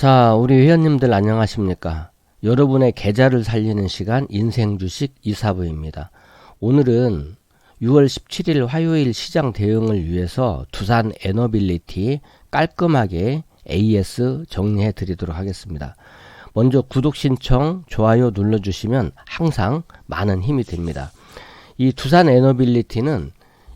자, 우리 회원님들 안녕하십니까? 여러분의 계좌를 살리는 시간 인생주식 이사부입니다. 오늘은 6월 17일 화요일 시장 대응을 위해서 두산 에너빌리티 깔끔하게 AS 정리해 드리도록 하겠습니다. 먼저 구독 신청, 좋아요 눌러주시면 항상 많은 힘이 됩니다. 이 두산 에너빌리티는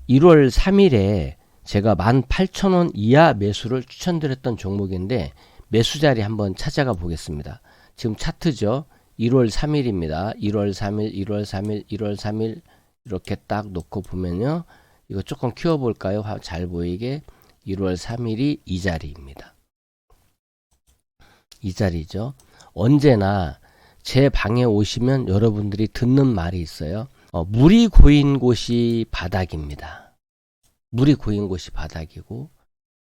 1월 3일에 제가 18,000원 이하 매수를 추천드렸던 종목인데 매수 자리 한번 찾아가 보겠습니다. 지금 차트죠. 1월 3일입니다. 1월 3일, 1월 3일, 1월 3일 이렇게 딱 놓고 보면요. 이거 조금 키워볼까요? 잘 보이게 1월 3일이 이 자리입니다. 이 자리죠. 언제나 제 방에 오시면 여러분들이 듣는 말이 있어요. 물이 고인 곳이 바닥입니다. 물이 고인 곳이 바닥이고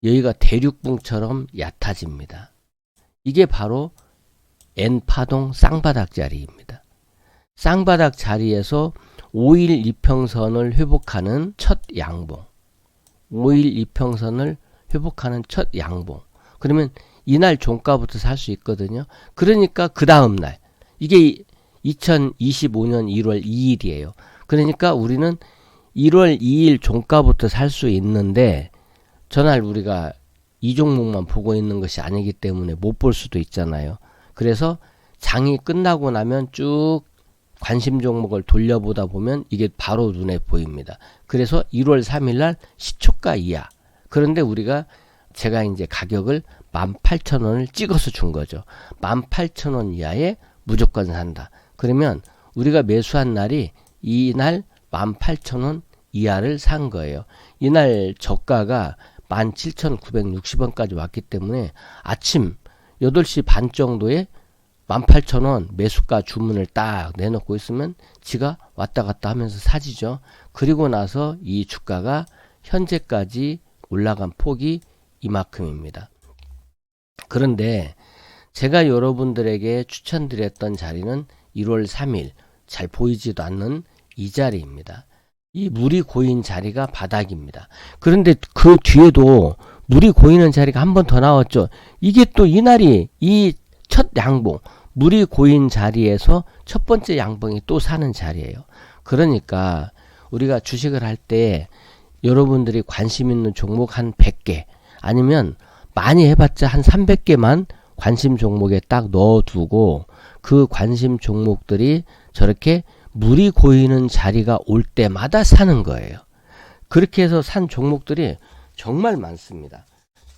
여기가 대륙붕처럼 얕아집니다. 이게 바로 N파동 쌍바닥 자리입니다. 쌍바닥 자리에서 5일 이평선을 회복하는 첫 양봉. 5일 이평선을 회복하는 첫 양봉. 그러면 이날 종가부터 살 수 있거든요. 그러니까 그 다음날. 이게 2025년 1월 2일이에요. 그러니까 우리는 1월 2일 종가부터 살 수 있는데 전날 우리가 이 종목만 보고 있는 것이 아니기 때문에 못 볼 수도 있잖아요. 그래서 장이 끝나고 나면 쭉 관심 종목을 돌려보다 보면 이게 바로 눈에 보입니다. 그래서 1월 3일 날 시초가 이하. 그런데 우리가 제가 이제 가격을 18,000원을 찍어서 준 거죠. 18,000원 이하에 무조건 산다. 그러면 우리가 매수한 날이 이날 18,000원 이하를 산 거예요. 이날 저가가 17,960원까지 왔기 때문에 아침 8시 반 정도에 18,000원 매수가 주문을 딱 내놓고 있으면 지가 왔다 갔다 하면서 사지죠. 그리고 나서 이 주가가 현재까지 올라간 폭이 이만큼입니다. 그런데 제가 여러분들에게 추천드렸던 자리는 1월 3일 잘 보이지도 않는 이 자리입니다. 이 물이 고인 자리가 바닥입니다. 그런데 그 뒤에도 물이 고이는 자리가 한 번 더 나왔죠. 이게 또 이날이 이 첫 양봉, 물이 고인 자리에서 첫 번째 양봉이 또 사는 자리예요. 그러니까 우리가 주식을 할 때 여러분들이 관심 있는 종목 한 100개 아니면 많이 해봤자 한 300개만 관심 종목에 딱 넣어두고 그 관심 종목들이 저렇게 물이 고이는 자리가 올 때마다 사는 거예요. 그렇게 해서 산 종목들이 정말 많습니다.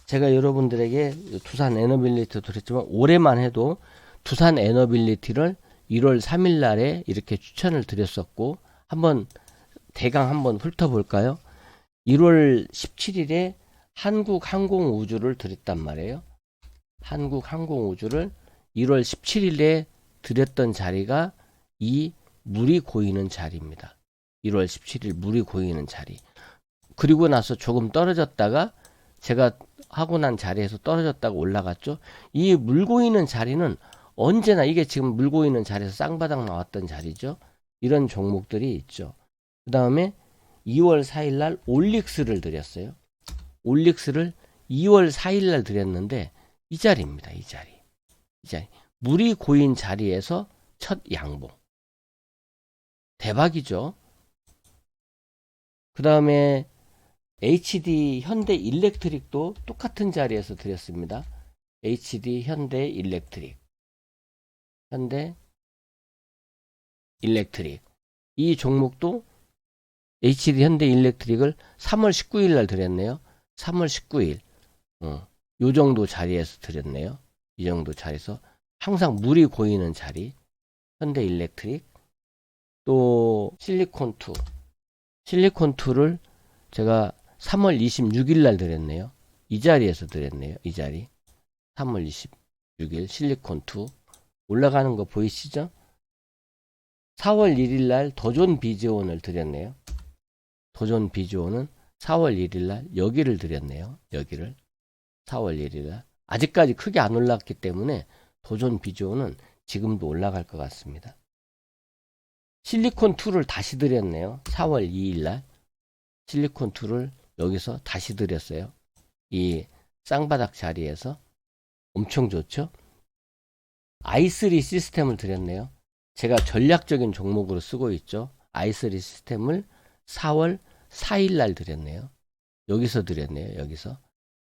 제가 여러분들에게 두산 에너빌리티도 그랬지만 올해만 해도 두산 에너빌리티를 1월 3일 날에 이렇게 추천을 드렸었고 한번 대강 한번 훑어볼까요? 1월 17일에 한국항공우주를 드렸단 말이에요. 한국항공우주를 1월 17일에 드렸던 자리가 이 물이 고이는 자리입니다. 1월 17일 물이 고이는 자리. 그리고 나서 조금 떨어졌다가 제가 하고 난 자리에서 떨어졌다가 올라갔죠. 이 물 고이는 자리는 언제나 이게 지금 물 고이는 자리에서 쌍바닥 나왔던 자리죠. 이런 종목들이 있죠. 그 다음에 2월 4일 날 올릭스를 드렸어요. 올릭스를 2월 4일 날 드렸는데 이 자리입니다. 이 자리. 이 자리. 물이 고인 자리에서 첫 양봉. 대박이죠. 그 다음에 HD 현대 일렉트릭도 똑같은 자리에서 드렸습니다. HD 현대 일렉트릭. 현대 일렉트릭. 이 종목도 HD 현대 일렉트릭을 3월 19일 날 드렸네요. 3월 19일. 요 정도 자리에서 드렸네요. 이 정도 자리에서. 항상 물이 고이는 자리. 현대 일렉트릭. 또 실리콘2. 실리콘2를 제가 3월 26일 날 드렸네요. 이 자리에서 드렸네요. 이 자리. 3월 26일 실리콘2. 올라가는 거 보이시죠? 4월 1일 날 도전 비즈온을 드렸네요. 도전 비즈온은 4월 1일 날 여기를 드렸네요. 여기를. 4월 1일 날. 아직까지 크게 안 올랐기 때문에 도전 비즈온은 지금도 올라갈 것 같습니다. 실리콘2를 다시 드렸네요. 4월 2일 날. 실리콘2를 여기서 다시 드렸어요. 이 쌍바닥 자리에서 엄청 좋죠. i3 시스템을 드렸네요. 제가 전략적인 종목으로 쓰고 있죠. i3 시스템을 4월 4일 날 드렸네요. 여기서 드렸네요. 여기서.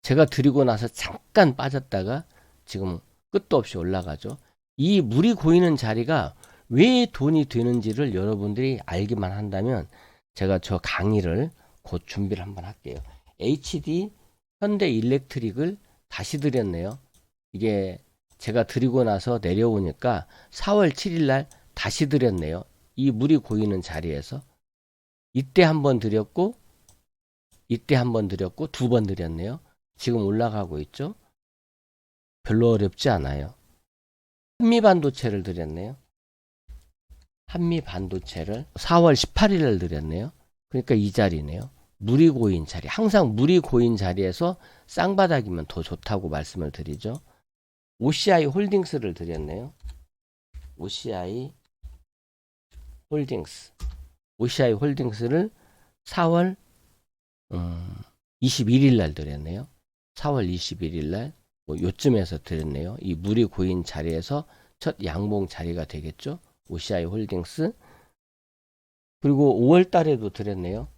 제가 드리고 나서 잠깐 빠졌다가 지금 끝도 없이 올라가죠. 이 물이 고이는 자리가 왜 돈이 되는지를 여러분들이 알기만 한다면 제가 저 강의를 곧 준비를 한번 할게요. HD 현대 일렉트릭을 다시 드렸네요. 이게 제가 드리고 나서 내려오니까 4월 7일 날 다시 드렸네요. 이 물이 고이는 자리에서 이때 한번 드렸고 이때 한번 드렸고 두 번 드렸네요. 지금 올라가고 있죠. 별로 어렵지 않아요. 한미반도체를 드렸네요. 한미반도체를 4월 18일 날 드렸네요. 그러니까 이 자리네요. 물이 고인 자리. 항상 물이 고인 자리에서 쌍바닥이면 더 좋다고 말씀을 드리죠. OCI 홀딩스를 드렸네요. OCI 홀딩스. OCI 홀딩스를 4월 21일 날 드렸네요. 4월 21일 날 요쯤에서 드렸네요. 이 물이 고인 자리에서 첫 양봉 자리가 되겠죠. OCI 홀딩스. 그리고 5월 달에도 드렸네요.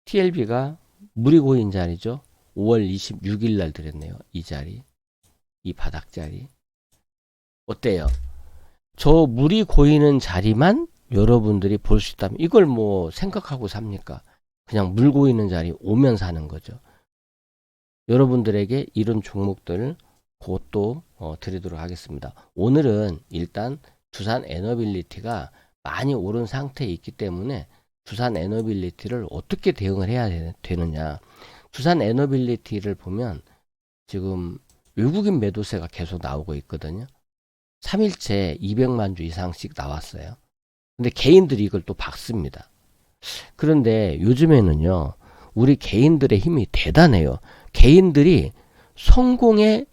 TLB가 물이 고인 자리죠. 5월 26일 날 드렸네요. 이 자리. 이 바닥 자리. 어때요? 저 물이 고이는 자리만 여러분들이 볼 수 있다면 이걸 뭐 생각하고 삽니까? 그냥 물 고이는 자리 오면 사는 거죠. 여러분들에게 이런 종목들 곧 또 드리도록 하겠습니다. 오늘은 일단 두산 에너빌리티가 많이 오른 상태에 있기 때문에 두산 에너빌리티를 어떻게 대응을 해야 되느냐. 두산 에너빌리티를 보면 지금 외국인 매도세가 계속 나오고 있거든요. 3일째 200만 주 이상씩 나왔어요. 근데 개인들이 이걸 또 박습니다. 그런데 요즘에는요, 우리 개인들의 힘이 대단해요. 개인들이 성공의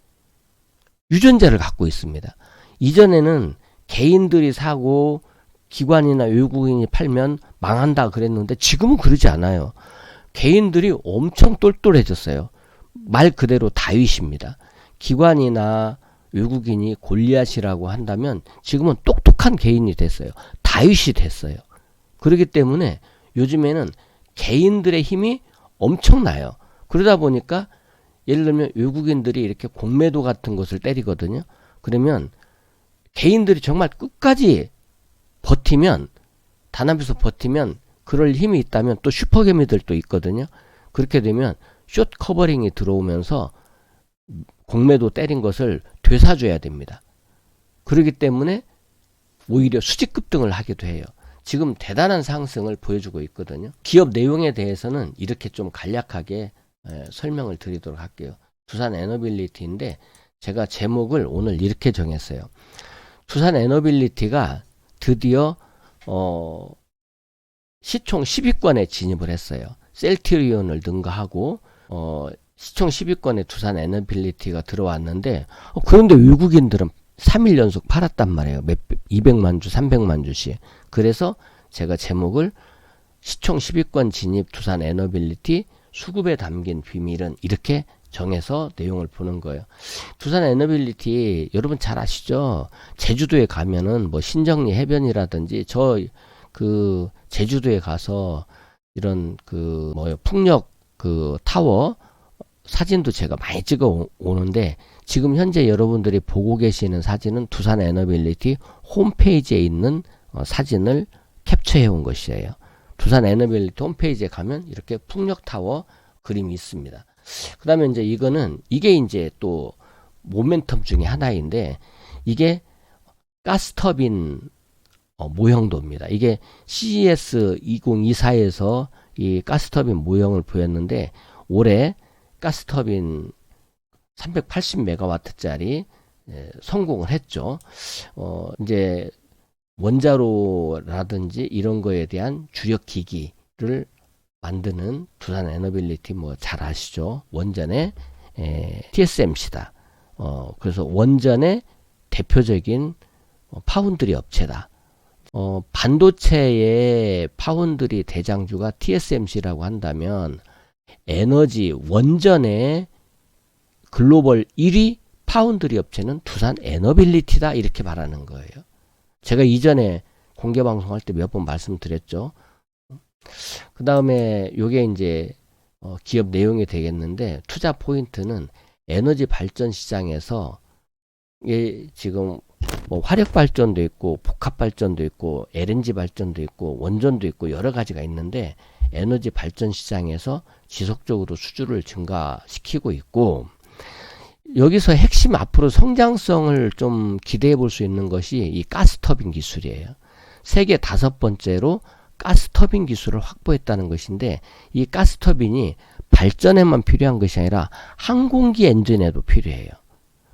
유전자를 갖고 있습니다. 이전에는 개인들이 사고 기관이나 외국인이 팔면 망한다 그랬는데 지금은 그러지 않아요. 개인들이 엄청 똘똘해졌어요. 말 그대로 다윗입니다. 기관이나 외국인이 골리앗이라고 한다면 지금은 똑똑한 개인이 됐어요. 다윗이 됐어요. 그렇기 때문에 요즘에는 개인들의 힘이 엄청나요. 그러다 보니까 예를 들면 외국인들이 이렇게 공매도 같은 것을 때리거든요. 그러면 개인들이 정말 끝까지 버티면, 단합에서 버티면 그럴 힘이 있다면 또 슈퍼개미들도 있거든요. 그렇게 되면 숏 커버링이 들어오면서 공매도 때린 것을 되사줘야 됩니다. 그렇기 때문에 오히려 수직 급등을 하기도 해요. 지금 대단한 상승을 보여주고 있거든요. 기업 내용에 대해서는 이렇게 좀 간략하게 설명을 드리도록 할게요. 두산 에너빌리티인데 제가 제목을 오늘 이렇게 정했어요. 두산 에너빌리티가 드디어 시총 10위권에 진입을 했어요. 셀트리온을 능가하고 시총 10위권에 두산 에너빌리티가 들어왔는데 그런데 외국인들은 3일 연속 팔았단 말이에요. 200만 주, 300만 주씩. 그래서 제가 제목을 시총 10위권 진입 두산 에너빌리티 수급에 담긴 비밀은 이렇게 정해서 내용을 보는 거예요. 두산 에너빌리티 여러분 잘 아시죠? 제주도에 가면은 뭐 신정리 해변이라든지 저 그 제주도에 가서 이런 그 뭐요 풍력 그 타워 사진도 제가 많이 찍어 오는데 지금 현재 여러분들이 보고 계시는 사진은 두산 에너빌리티 홈페이지에 있는 사진을 캡처해 온 것이에요. 두산 에너빌리티 홈페이지에 가면 이렇게 풍력타워 그림이 있습니다. 그 다음에 이제 이게 이제 또 모멘텀 중에 하나인데 이게 가스터빈 모형도입니다. 이게 CES 2024에서 이 가스터빈 모형을 보였는데 올해 가스터빈 380메가와트짜리 성공을 했죠. 이제 원자로라든지 이런 거에 대한 주력 기기를 만드는 두산 에너빌리티 뭐 잘 아시죠? 원전의 TSMC다. 그래서 원전의 대표적인 파운드리 업체다. 반도체의 파운드리 대장주가 TSMC라고 한다면 에너지 원전의 글로벌 1위 파운드리 업체는 두산 에너빌리티다 이렇게 말하는 거예요. 제가 이전에 공개 방송할 때 몇 번 말씀드렸죠. 그 다음에 요게 이제 기업 내용이 되겠는데, 투자 포인트는 에너지 발전 시장에서 지금 뭐 화력 발전도 있고 복합 발전도 있고 LNG 발전도 있고 원전도 있고 여러 가지가 있는데, 에너지 발전 시장에서 지속적으로 수주를 증가시키고 있고, 여기서 핵심 앞으로 성장성을 좀 기대해 볼 수 있는 것이 이 가스터빈 기술이에요. 세계 5번째로 가스터빈 기술을 확보했다는 것인데, 이 가스터빈이 발전에만 필요한 것이 아니라 항공기 엔진에도 필요해요.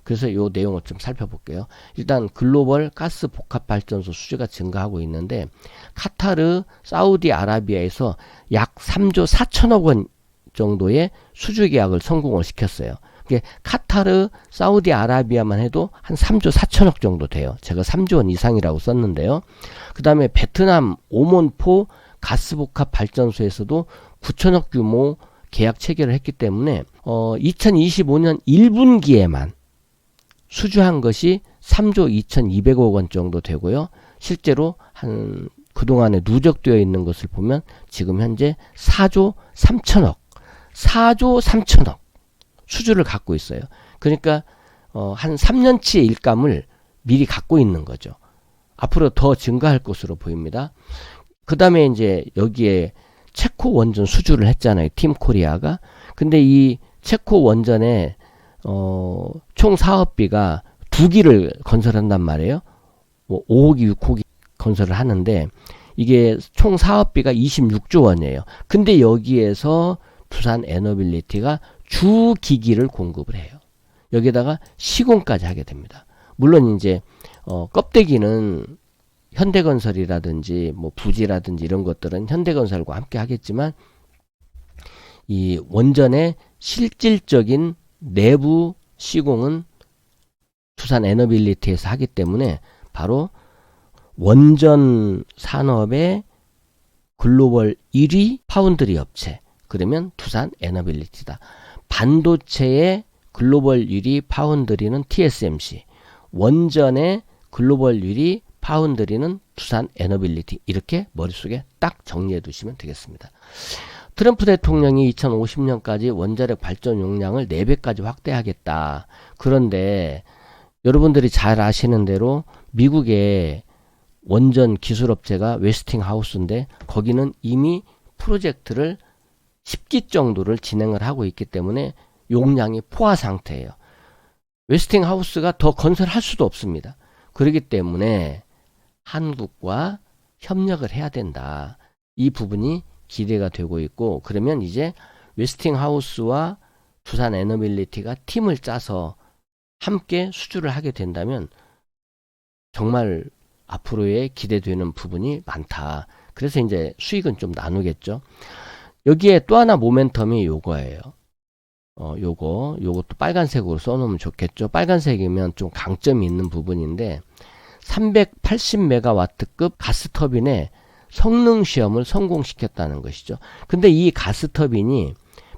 그래서 이 내용을 좀 살펴볼게요. 일단 글로벌 가스 복합 발전소 수주가 증가하고 있는데, 카타르, 사우디아라비아에서 약 3조 4천억 원 정도의 수주 계약을 성공을 시켰어요. 카타르, 사우디아라비아만 해도 한 3조 4천억 정도 돼요. 제가 3조 원 이상이라고 썼는데요. 그 다음에 베트남 오몬포 가스복합 발전소에서도 9천억 규모 계약 체결을 했기 때문에 2025년 1분기에만 수주한 것이 3조 2,200억 원 정도 되고요. 실제로 한 그동안에 누적되어 있는 것을 보면 지금 현재 4조 3천억 수주를 갖고 있어요. 그러니까 한 3년치의 일감을 미리 갖고 있는 거죠. 앞으로 더 증가할 것으로 보입니다. 그 다음에 이제 여기에 체코 원전 수주를 했잖아요. 팀 코리아가. 근데 이 체코 원전에 총 사업비가 2기를 건설한단 말이에요. 뭐 5호기, 6호기 건설을 하는데, 이게 총 사업비가 26조 원이에요. 근데 여기에서 두산 에너빌리티가 주 기기를 공급을 해요. 여기다가 시공까지 하게 됩니다. 물론 이제 껍데기는 현대건설이라든지 뭐 부지라든지 이런 것들은 현대건설과 함께 하겠지만, 이 원전의 실질적인 내부 시공은 두산 에너빌리티에서 하기 때문에 바로 원전 산업의 글로벌 1위 파운드리 업체, 그러면 두산 에너빌리티다. 반도체의 글로벌 1위 파운드리는 TSMC, 원전의 글로벌 1위 파운드리는 두산 에너빌리티, 이렇게 머릿속에 딱 정리해 두시면 되겠습니다. 트럼프 대통령이 2050년까지 원자력 발전 용량을 4배까지 확대하겠다. 그런데 여러분들이 잘 아시는 대로 미국의 원전 기술업체가 웨스팅하우스인데, 거기는 이미 프로젝트를 10기 정도를 진행을 하고 있기 때문에 용량이 포화 상태예요. 웨스팅하우스가 더 건설할 수도 없습니다. 그렇기 때문에 한국과 협력을 해야 된다. 이 부분이 기대가 되고 있고, 그러면 이제 웨스팅하우스와 두산 에너빌리티가 팀을 짜서 함께 수주를 하게 된다면 정말 앞으로의 기대되는 부분이 많다. 그래서 이제 수익은 좀 나누겠죠. 여기에 또 하나 모멘텀이 요거예요. 요것도 빨간색으로 써놓으면 좋겠죠. 빨간색이면 좀 강점이 있는 부분인데, 380메가와트급 가스터빈의 성능 시험을 성공시켰다는 것이죠. 근데 이 가스터빈이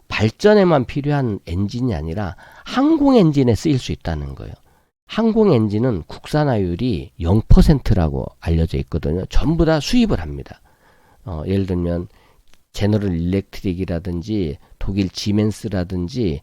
발전에만 필요한 엔진이 아니라 항공 엔진에 쓰일 수 있다는 거예요. 항공 엔진은 국산화율이 0%라고 알려져 있거든요. 전부 다 수입을 합니다. 예를 들면 제너럴 일렉트릭이라든지 독일 지멘스라든지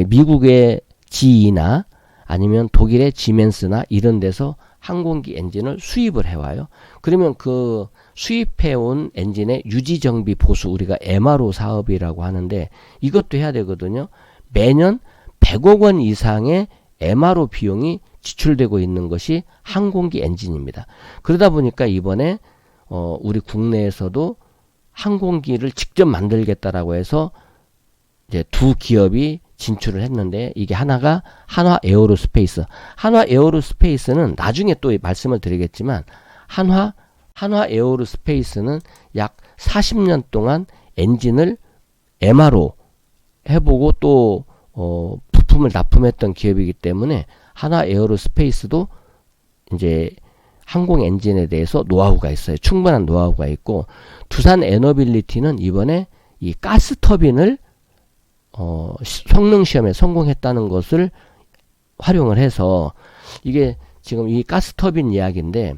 미국의 GE나 아니면 독일의 지멘스나 이런 데서 항공기 엔진을 수입을 해와요. 그러면 그 수입해온 엔진의 유지정비 보수, 우리가 MRO 사업이라고 하는데 이것도 해야 되거든요. 매년 100억 원 이상의 MRO 비용이 지출되고 있는 것이 항공기 엔진입니다. 그러다 보니까 이번에 우리 국내에서도 항공기를 직접 만들겠다라고 해서 이제 두 기업이 진출을 했는데, 이게 하나가 한화 에어로스페이스. 한화 에어로스페이스는 나중에 또 말씀을 드리겠지만, 한화 에어로스페이스는 약 40년 동안 엔진을 MRO 해보고 또 부품을 납품했던 기업이기 때문에 한화 에어로스페이스도 이제 항공 엔진에 대해서 노하우가 있어요. 충분한 노하우가 있고, 두산 에너빌리티는 이번에 이 가스 터빈을 성능 시험에 성공했다는 것을 활용을 해서 이게 지금 이 가스터빈 이야기인데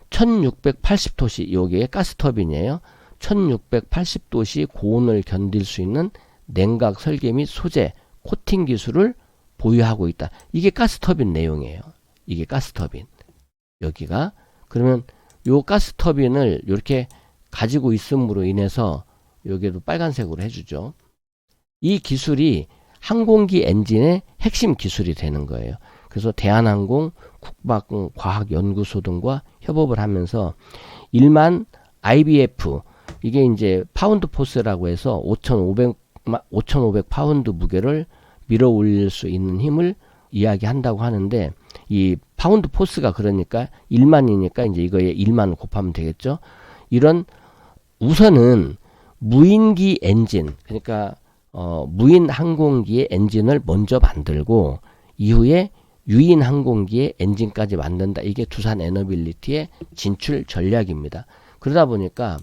1680도씨 요게 가스터빈이에요. 1680도씨 고온을 견딜 수 있는 냉각 설계 및 소재 코팅 기술을 보유하고 있다. 이게 가스터빈 내용이에요. 이게 가스터빈. 여기가 그러면 요 가스터빈을 이렇게 가지고 있음으로 인해서 여기도 빨간색으로 해주죠. 이 기술이 항공기 엔진의 핵심 기술이 되는 거예요. 그래서 대한항공, 국방과학연구소 등과 협업을 하면서 1만 IBF 이게 이제 파운드 포스라고 해서 5,500 파운드 무게를 밀어 올릴 수 있는 힘을 이야기한다고 하는데 이 파운드 포스가 그러니까 1만이니까 이제 이거에 1만 곱하면 되겠죠. 이런 우선은 무인기 엔진 그러니까 무인 항공기의 엔진을 먼저 만들고 이후에 유인 항공기의 엔진까지 만든다. 이게 두산 에너빌리티의 진출 전략입니다. 그러다 보니까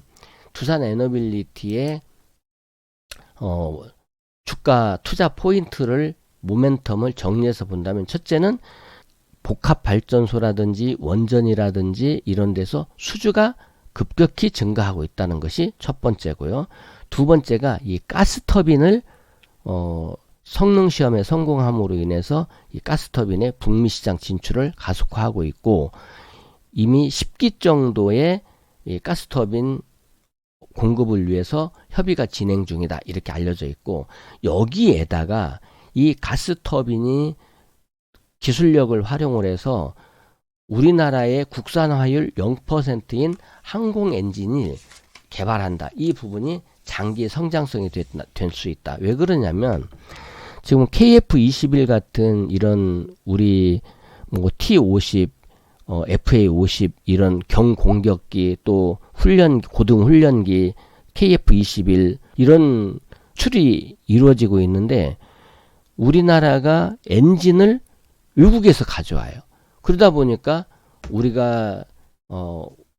두산 에너빌리티의 주가 투자 포인트를 모멘텀을 정리해서 본다면 첫째는 복합 발전소라든지 원전이라든지 이런 데서 수주가 급격히 증가하고 있다는 것이 첫 번째고요. 두 번째가 이 가스터빈을 성능 시험에 성공함으로 인해서 이 가스터빈의 북미 시장 진출을 가속화하고 있고 이미 10기 정도의 이 가스터빈 공급을 위해서 협의가 진행 중이다. 이렇게 알려져 있고 여기에다가 이 가스터빈이 기술력을 활용을 해서 우리나라의 국산화율 0%인 항공 엔진을 개발한다. 이 부분이 장기 성장성이 될 수 있다. 왜 그러냐면 지금 KF-21 같은 이런 우리 뭐 T-50, FA-50 이런 경공격기 또 고등 훈련기 KF-21 이런 출이 이루어지고 있는데 우리나라가 엔진을 외국에서 가져와요. 그러다 보니까 우리가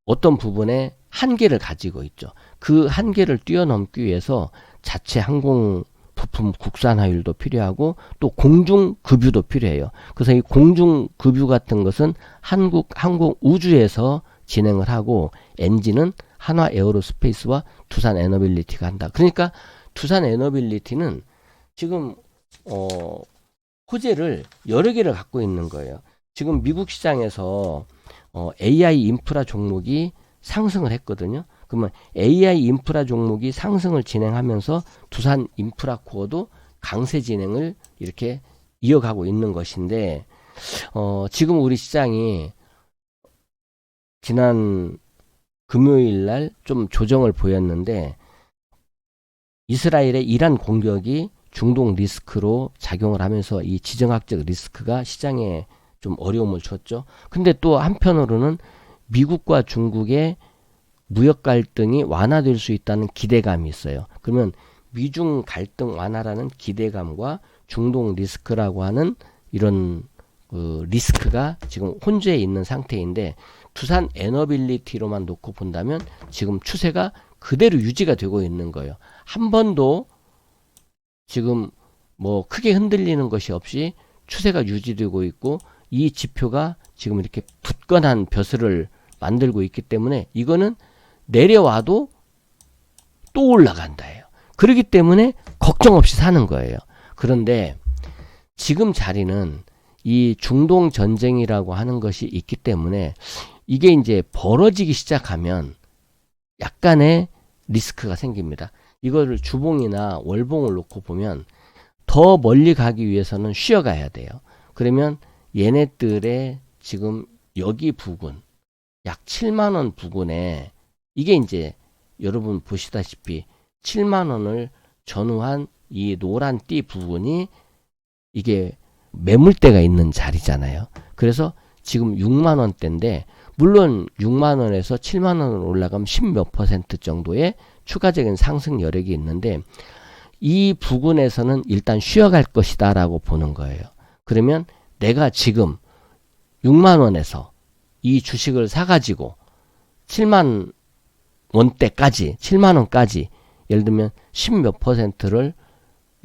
어떤 부분에 한계를 가지고 있죠. 그 한계를 뛰어넘기 위해서 자체 항공 부품 국산화율도 필요하고 또 공중급유도 필요해요. 그래서 이 공중급유 같은 것은 한국 항공 우주에서 진행을 하고 엔진은 한화 에어로스페이스와 두산 에너빌리티가 한다. 그러니까 두산 에너빌리티는 지금 호재를 여러 개를 갖고 있는 거예요. 지금 미국 시장에서 AI 인프라 종목이 상승을 했거든요. 그러면 AI 인프라 종목이 상승을 진행하면서 두산 인프라 코어도 강세 진행을 이렇게 이어가고 있는 것인데 지금 우리 시장이 지난 금요일 날 좀 조정을 보였는데 이스라엘의 이란 공격이 중동 리스크로 작용을 하면서 이 지정학적 리스크가 시장에 좀 어려움을 줬죠. 근데 또 한편으로는 미국과 중국의 무역 갈등이 완화될 수 있다는 기대감이 있어요. 그러면 미중 갈등 완화라는 기대감과 중동 리스크라고 하는 이런 리스크가 지금 혼재해 있는 상태인데 두산 에너빌리티로만 놓고 본다면 지금 추세가 그대로 유지가 되고 있는 거예요. 한 번도 지금 뭐 크게 흔들리는 것이 없이 추세가 유지되고 있고 이 지표가 지금 이렇게 굳건한 벼슬을 만들고 있기 때문에 이거는 내려와도 또 올라간다예요. 그렇기 때문에 걱정 없이 사는 거예요. 그런데 지금 자리는 이 중동 전쟁이라고 하는 것이 있기 때문에 이게 이제 벌어지기 시작하면 약간의 리스크가 생깁니다. 이거를 주봉이나 월봉을 놓고 보면 더 멀리 가기 위해서는 쉬어가야 돼요. 그러면 얘네들의 지금 여기 부근 약 7만원 부근에 이게 이제 여러분 보시다시피 7만원을 전후한 이 노란 띠 부분이 이게 매물대가 있는 자리잖아요. 그래서 지금 6만원대인데 물론 6만원에서 7만원으로 올라가면 10몇 % 정도의 추가적인 상승 여력이 있는데 이 부분에서는 일단 쉬어갈 것이다 라고 보는 거예요. 그러면 내가 지금 6만원에서 이 주식을 사가지고 7만 원대까지 7만원까지 예를 들면 10몇 %를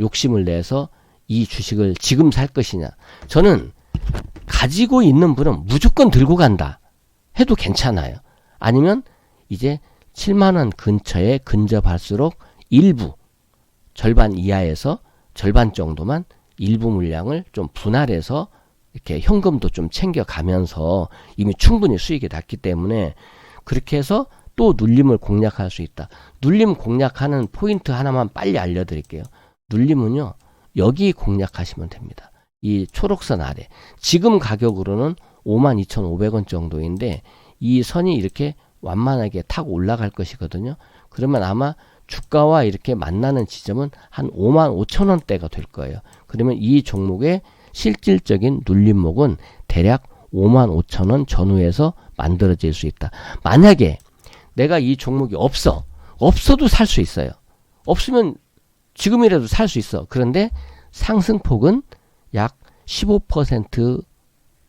욕심을 내서 이 주식을 지금 살 것이냐. 저는 가지고 있는 분은 무조건 들고 간다 해도 괜찮아요. 아니면 이제 7만원 근처에 근접할수록 일부 절반 이하에서 절반 정도만 일부 물량을 좀 분할해서 이렇게 현금도 좀 챙겨가면서 이미 충분히 수익이 났기 때문에 그렇게 해서 또 눌림을 공략할 수 있다. 눌림 공략하는 포인트 하나만 빨리 알려드릴게요. 눌림은요, 여기 공략하시면 됩니다. 이 초록선 아래. 지금 가격으로는 52,500원 정도인데 이 선이 이렇게 완만하게 타고 올라갈 것이거든요. 그러면 아마 주가와 이렇게 만나는 지점은 한 55,000원대가 될 거예요. 그러면 이 종목의 실질적인 눌림목은 대략 55,000원 전후에서 만들어질 수 있다. 만약에 내가 이 종목이 없어도 살 수 있어요. 없으면 지금이라도 살 수 있어. 그런데 상승폭은 약 15%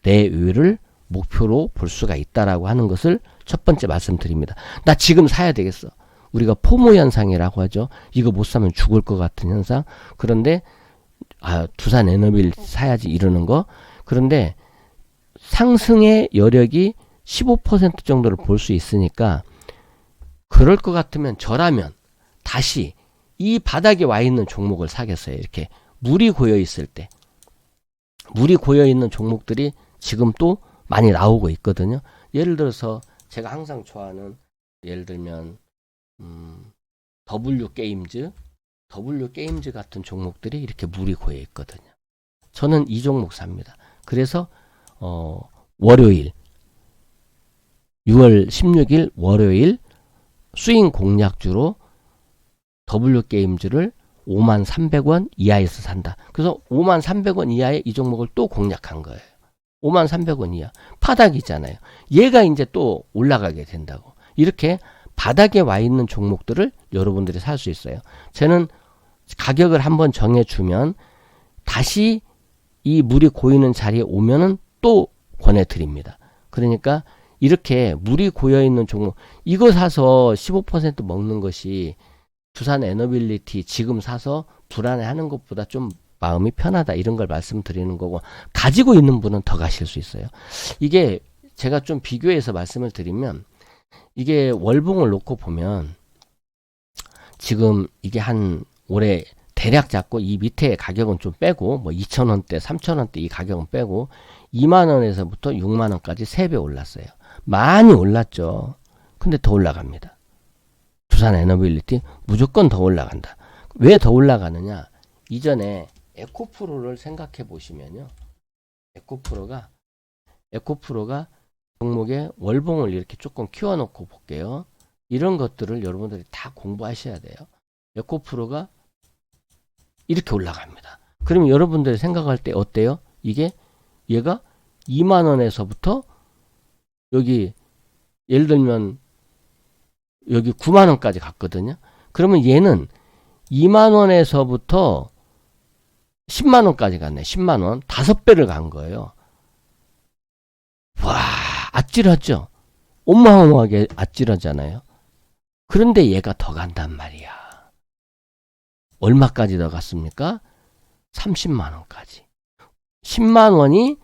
내외를 목표로 볼 수가 있다라고 하는 것을 첫 번째 말씀드립니다. 나 지금 사야 되겠어. 우리가 포모 현상이라고 하죠. 이거 못 사면 죽을 것 같은 현상. 그런데 두산 에너빌리티 사야지 이러는 거. 그런데 상승의 여력이 15% 정도를 볼 수 있으니까 그럴 것 같으면 저라면 다시 이 바닥에 와 있는 종목을 사겠어요. 이렇게 물이 고여 있을 때. 물이 고여 있는 종목들이 지금 또 많이 나오고 있거든요. 예를 들어서 제가 항상 좋아하는, 예를 들면 W 게임즈 같은 종목들이 이렇게 물이 고여 있거든요. 저는 이 종목 삽니다. 그래서 월요일 6월 16일 월요일 스윙 공략주로 W 게임즈를 53,300원 이하에서 산다. 그래서 53,300원 이하에 이 종목을 또 공략한 거예요. 53,300원 이하. 바닥이잖아요. 얘가 이제 또 올라가게 된다고. 이렇게 바닥에 와 있는 종목들을 여러분들이 살 수 있어요. 저는 가격을 한번 정해주면 다시 이 물이 고이는 자리에 오면은 또 권해드립니다. 그러니까 이렇게 물이 고여있는 종목, 이거 사서 15% 먹는 것이 두산 에너빌리티 지금 사서 불안해하는 것보다 좀 마음이 편하다, 이런 걸 말씀드리는 거고, 가지고 있는 분은 더 가실 수 있어요. 이게 제가 좀 비교해서 말씀을 드리면, 이게 월봉을 놓고 보면 지금 이게 한 올해 대략 잡고 이 밑에 가격은 좀 빼고, 뭐 2,000원대 3,000원대 이 가격은 빼고 2만원에서부터 6만원까지 3배 올랐어요. 많이 올랐죠. 근데 더 올라갑니다. 두산 에너빌리티 무조건 더 올라간다. 왜 더 올라가느냐? 이전에 에코프로를 생각해 보시면요. 에코프로가 종목의 월봉을 이렇게 조금 키워놓고 볼게요. 이런 것들을 여러분들이 다 공부하셔야 돼요. 에코프로가 이렇게 올라갑니다. 그러면 여러분들이 생각할 때 어때요? 이게 얘가 2만원에서부터 여기 예를 들면 여기 9만원까지 갔거든요. 그러면 얘는 2만원에서부터 10만원까지 갔네. 10만원. 5배를 간 거예요. 와, 아찔하죠? 어마어마하게 아찔하잖아요. 그런데 얘가 더 간단 말이야. 얼마까지 더 갔습니까? 30만원까지. 10만원이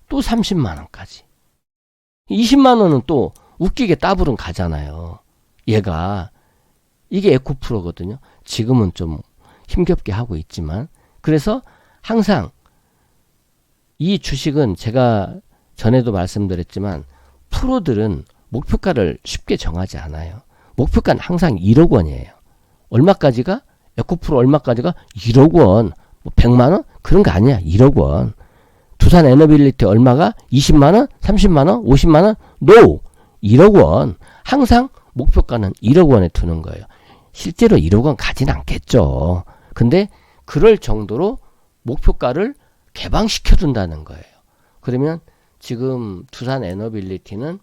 또 30만원까지. 20만원은 또 웃기게 따블은 가잖아요. 얘가. 이게 에코프로거든요. 지금은 좀 힘겹게 하고 있지만. 그래서 항상 이 주식은 제가 전에도 말씀드렸지만 프로들은 목표가를 쉽게 정하지 않아요. 목표가는 항상 1억 원이에요. 얼마까지가? 에코프로 얼마까지가? 1억 원. 뭐 100만원? 그런 거 아니야. 1억 원. 두산 에너빌리티 얼마가? 20만원? 30만원? 50만원? NO! 1억 원. 항상 목표가는 1억 원에 두는 거예요. 실제로 1억 원 가진 않겠죠. 근데 그럴 정도로 목표가를 개방시켜 둔다는 거예요. 그러면 지금 두산 에너빌리티는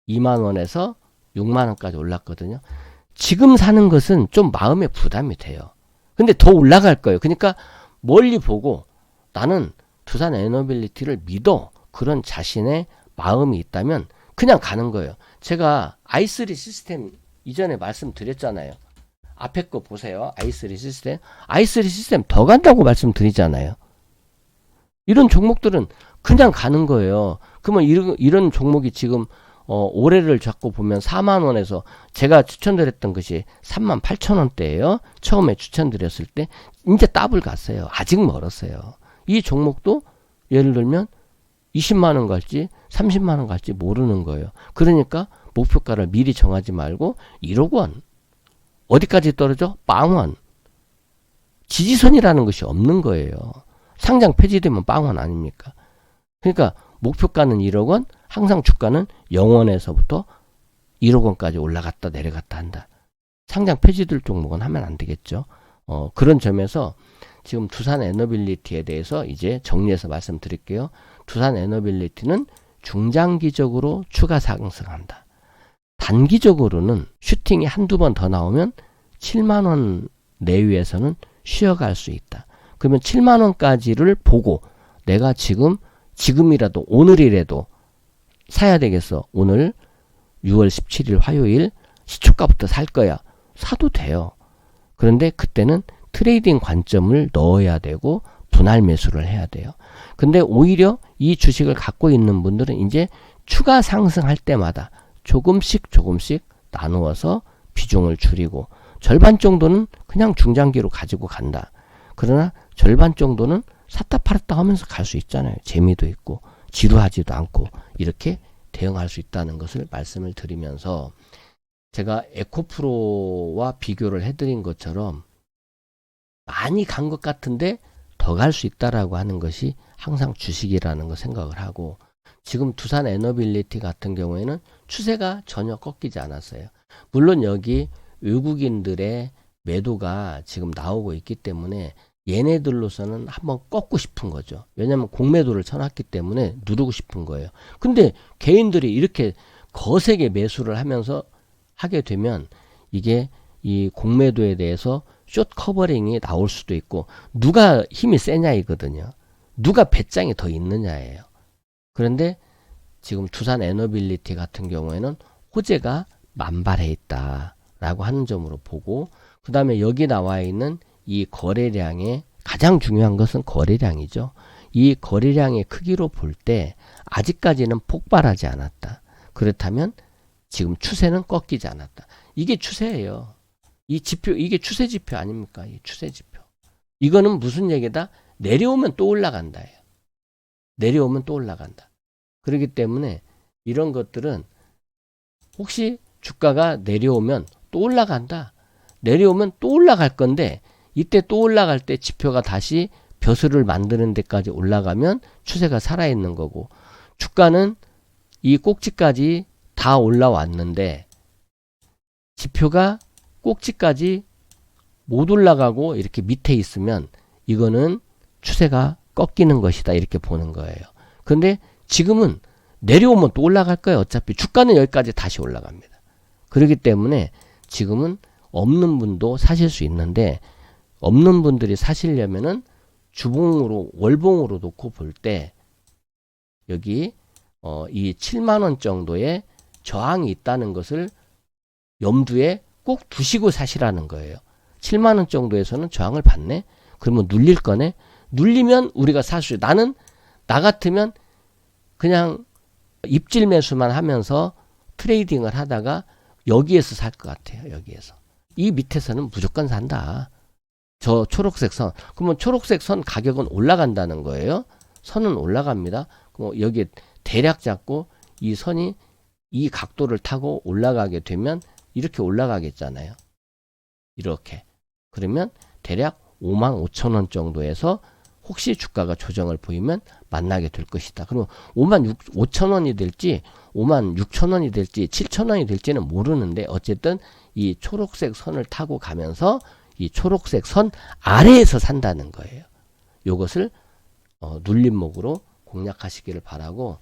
2만원에서 6만원까지 올랐거든요. 지금 사는 것은 좀 마음의 부담이 돼요. 근데 더 올라갈 거예요. 그러니까 멀리 보고 나는 두산 에너빌리티를 믿어. 그런 자신의 마음이 있다면 그냥 가는 거예요. 제가 i3 시스템 이전에 말씀드렸잖아요. 앞에 거 보세요. i3 시스템. i3 시스템 더 간다고 말씀드리잖아요. 이런 종목들은 그냥 가는 거예요. 그러면 이런 종목이 지금 올해를 잡고 보면 4만 원에서 제가 추천드렸던 것이 3만 8천 원대예요. 처음에 추천드렸을 때 이제 더블 갔어요. 아직 멀었어요. 이 종목도 예를 들면 20만 원 갈지 30만 원 갈지 모르는 거예요. 그러니까 목표가를 미리 정하지 말고 1억 원 어디까지 떨어져? 빵원. 지지선이라는 것이 없는 거예요. 상장 폐지되면 빵원 아닙니까? 그러니까 목표가는 1억 원, 항상 주가는 0원에서부터 1억 원까지 올라갔다 내려갔다 한다. 상장 폐지될 종목은 하면 안 되겠죠. 그런 점에서 지금 두산 에너빌리티에 대해서 이제 정리해서 말씀드릴게요. 두산 에너빌리티는 중장기적으로 추가 상승한다. 단기적으로는 슈팅이 한두 번 더 나오면 7만 원 내외에서는 쉬어갈 수 있다. 그러면 7만 원까지를 보고 내가 지금이라도 오늘이라도 사야 되겠어. 오늘 6월 17일 화요일 시초가부터 살 거야. 사도 돼요. 그런데 그때는 트레이딩 관점을 넣어야 되고 분할 매수를 해야 돼요. 근데 오히려 이 주식을 갖고 있는 분들은 이제 추가 상승할 때마다 조금씩 나누어서 비중을 줄이고 절반 정도는 그냥 중장기로 가지고 간다. 그러나 절반 정도는 샀다 팔았다 하면서 갈 수 있잖아요. 재미도 있고 지루하지도 않고 이렇게 대응할 수 있다는 것을 말씀을 드리면서 제가 에코프로와 비교를 해드린 것처럼 많이 간 것 같은데 더 갈 수 있다라고 하는 것이 항상 주식이라는 거 생각을 하고 지금 두산 에너빌리티 같은 경우에는 추세가 전혀 꺾이지 않았어요. 물론 여기 외국인들의 매도가 지금 나오고 있기 때문에 얘네들로서는 한번 꺾고 싶은 거죠. 왜냐하면 공매도를 쳐놨기 때문에 누르고 싶은 거예요. 근데 개인들이 이렇게 거세게 매수를 하면서 하게 되면 이게 이 공매도에 대해서 숏 커버링이 나올 수도 있고 누가 힘이 세냐 이거든요. 누가 배짱이 더 있느냐예요. 그런데 지금 두산 에너빌리티 같은 경우에는 호재가 만발해 있다라고 하는 점으로 보고 그 다음에 여기 나와 있는 이 거래량의 가장 중요한 것은 거래량이죠. 이 거래량의 크기로 볼 때 아직까지는 폭발하지 않았다. 그렇다면 지금 추세는 꺾이지 않았다. 이게 추세예요. 이 지표, 이게 추세 지표 아닙니까? 이 추세 지표. 이거는 무슨 얘기다? 내려오면 또 올라간다예요. 내려오면 또 올라간다. 그렇기 때문에 이런 것들은 혹시 주가가 내려오면 또 올라간다. 내려오면 또 올라갈 건데 이때 또 올라갈 때 지표가 다시 벼슬을 만드는 데까지 올라가면 추세가 살아있는 거고 주가는 이 꼭지까지 다 올라왔는데 지표가 꼭지까지 못 올라가고 이렇게 밑에 있으면 이거는 추세가 꺾이는 것이다 이렇게 보는 거예요. 근데 지금은 내려오면 또 올라갈 거예요. 어차피 주가는 여기까지 다시 올라갑니다. 그렇기 때문에 지금은 없는 분도 사실 수 있는데 없는 분들이 사시려면은 주봉으로 월봉으로 놓고 볼 때 여기 이 7만 원 정도의 저항이 있다는 것을 염두에 꼭 두시고 사시라는 거예요. 7만 원 정도에서는 저항을 받네. 그러면 눌릴 거네. 눌리면 우리가 살 수. 나는 나 같으면 그냥 입질 매수만 하면서 트레이딩을 하다가 여기에서 살 것 같아요. 여기에서. 이 밑에서는 무조건 산다. 저 초록색 선. 그러면 초록색 선 가격은 올라간다는 거예요. 선은 올라갑니다. 그럼 여기에 대략 잡고 이 선이 이 각도를 타고 올라가게 되면 이렇게 올라가겠잖아요. 이렇게. 그러면 대략 5만 5천 원 정도에서 혹시 주가가 조정을 보이면 만나게 될 것이다. 그러면 5만 5천 원이 될지 5만 6천 원이 될지 7천 원이 될지는 모르는데 어쨌든 이 초록색 선을 타고 가면서 이 초록색 선 아래에서 산다는 거예요. 요것을 눌림목으로 공략하시기를 바라고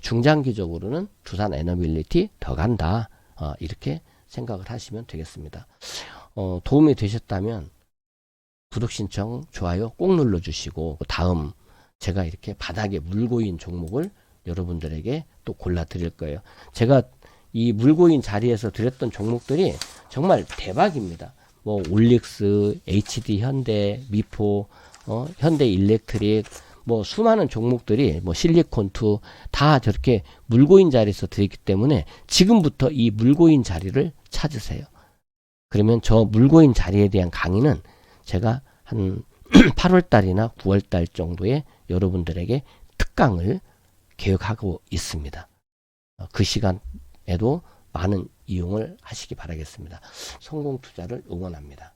중장기적으로는 두산 에너빌리티 더 간다. 이렇게 생각을 하시면 되겠습니다. 도움이 되셨다면 구독 신청, 좋아요 꼭 눌러주시고 다음 제가 이렇게 바닥에 물고인 종목을 여러분들에게 또 골라 드릴 거예요. 제가 이 물고인 자리에서 드렸던 종목들이 정말 대박입니다. 뭐 올릭스, HD 현대, 미포, 현대 일렉트릭, 뭐 수많은 종목들이 뭐 실리콘투 다 저렇게 물고인 자리에서 들어있기 때문에 지금부터 이 물고인 자리를 찾으세요. 그러면 저 물고인 자리에 대한 강의는 제가 한 8월달이나 9월달 정도에 여러분들에게 특강을 계획하고 있습니다. 그 시간에도 많은 이용을 하시기 바라겠습니다. 성공 투자를 응원합니다.